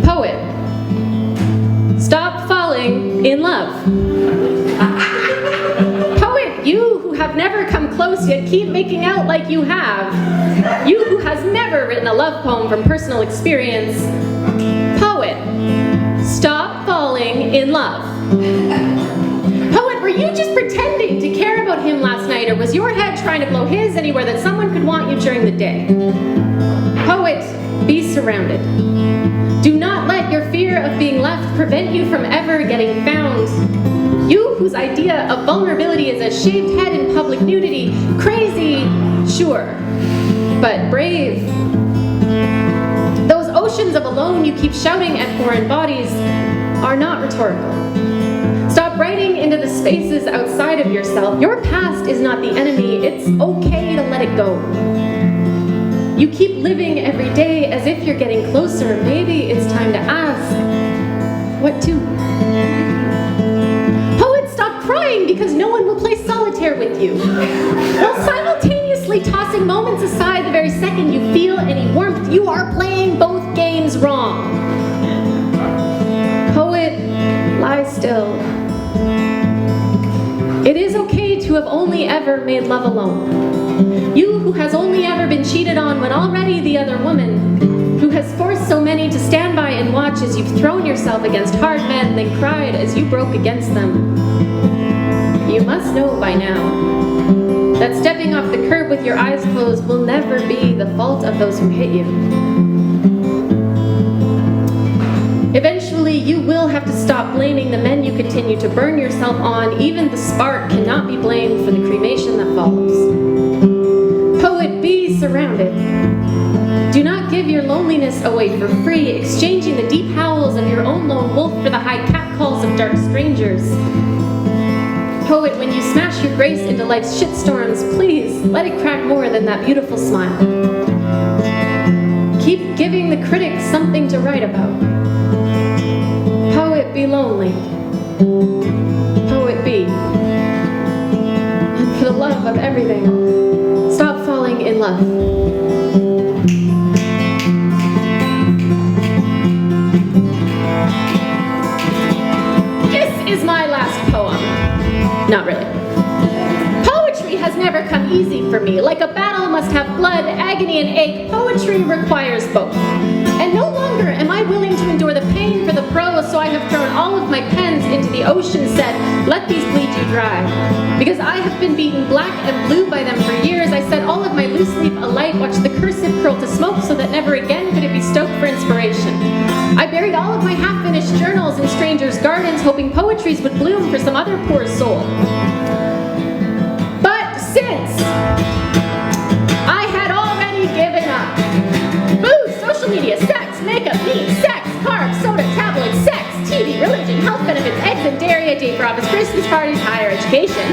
Poet, stop falling in love. Poet, you who have never come close yet keep making out like you have. You who has never written a love poem from personal experience. Poet, stop falling in love. Poet, were you just pretending to care about him last night, or was your head trying to blow his anywhere that someone could want you during the day? Poet, be surrounded. Do not let your fear of being left prevent you from ever getting found. You whose idea of vulnerability is a shaved head in public nudity, crazy, sure, but brave. Those oceans of alone you keep shouting at foreign bodies are not rhetorical. Stop writing into the spaces outside of yourself. Your past is not the enemy. It's okay to let it go. You keep living every day as if you're getting closer. Maybe it's time to ask, what to? Poet, stop crying because no one will play solitaire with you. While simultaneously tossing moments aside the very second you feel any warmth, you are playing both games wrong. Poet, lie still. It is okay to have only ever made love alone. You who has only ever been cheated on when already the other woman, who has forced so many to stand by and watch as you've thrown yourself against hard men, then cried as you broke against them. You must know by now that stepping off the curb with your eyes closed will never be the fault of those who hit you. Eventually, you will have to stop blaming the men you continue to burn yourself on. Even the spark cannot be blamed for the cremation that follows. Poet, be surrounded. Do not give your loneliness away for free, exchanging the deep howls of your own lone wolf for the high catcalls of dark strangers. Poet, when you smash your grace into life's shitstorms, please let it crack more than that beautiful smile. Keep giving the critics something to write about. Poet, be lonely. Poet, be. And for the love of everything, stop falling in love. This is my last poem. Not really. Poetry has never come easy for me. Like a battle must have blood, agony, and ache, poetry requires both. And no longer am I willing to endure the pain for the prose, so I have thrown all of my pens into the ocean, said, let these bleed you dry. Because I have been beaten black and blue by them for years, I set all of my loose leaf alight, watched the cursive curl to smoke so that never again could it be stoked for inspiration. I buried all of my half-finished journals in strangers' gardens, hoping poetries would bloom for some other poor soul. But since I had already given up, booze, social media, sex, makeup, meat, sex, carbs, soda, tabloids, sex, TV, religion, health benefits, eggs and dairy, a date for office, Christmas parties, higher education,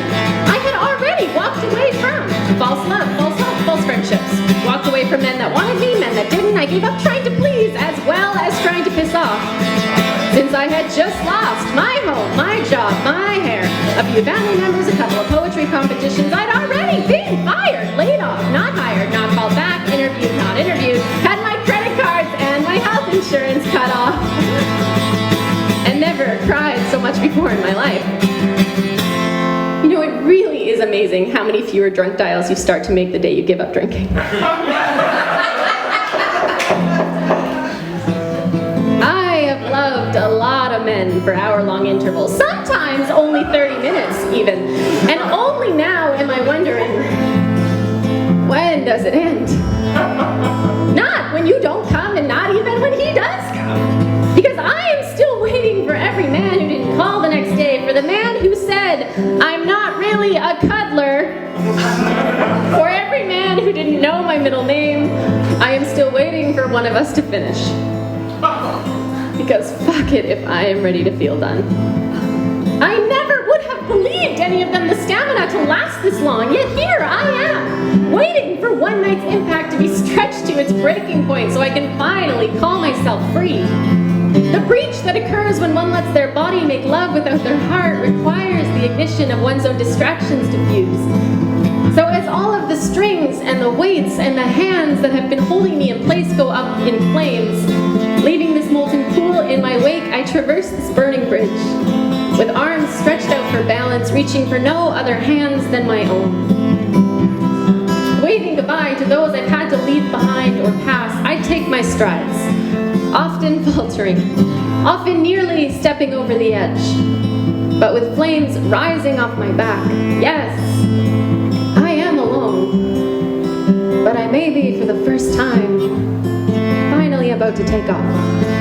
I had already walked away from false love, false hope, false friendships. Walked away from men that wanted me, men that didn't. I gave up trying to please as well as trying to piss off. Since I had just lost my home, my job, my hair, a few family members, a couple of poetry competitions, I'd already been fired, laid off, not hired, not called back, interviewed, not interviewed, had my credit cards and my health insurance cut off, and never cried so much before in my life. You know, it really is amazing how many fewer drunk dials you start to make the day you give up drinking. I have loved a lot of men for hour-long intervals, sometimes only 30 minutes even, and only now am I wondering, when does it end? Not when you don't come, and not even when he does come. Because I am still waiting for every man who didn't call the next day, for the man who said, I'm not really a cuddler. For every man who didn't know my middle name, I am still waiting for one of us to finish. Because fuck it if I am ready to feel done. I never would have believed any of them the stamina to last this long, yet here I am, waiting for one night's impact to be stretched to its breaking point so I can finally call myself free. The breach that occurs when one lets their body make love without their heart requires the ignition of one's own distractions to fuse. So as all of the strings and the weights and the hands that have been holding me in place go up in flames, leaving this molten pool in my wake, I traverse this burning bridge, with arms stretched out for balance, reaching for no other hands than my own. Waving goodbye to those I've had to leave behind or pass, I take my strides, often faltering, often nearly stepping over the edge, but with flames rising off my back. Yes, I am alone, but I may be, for the first time, finally about to take off.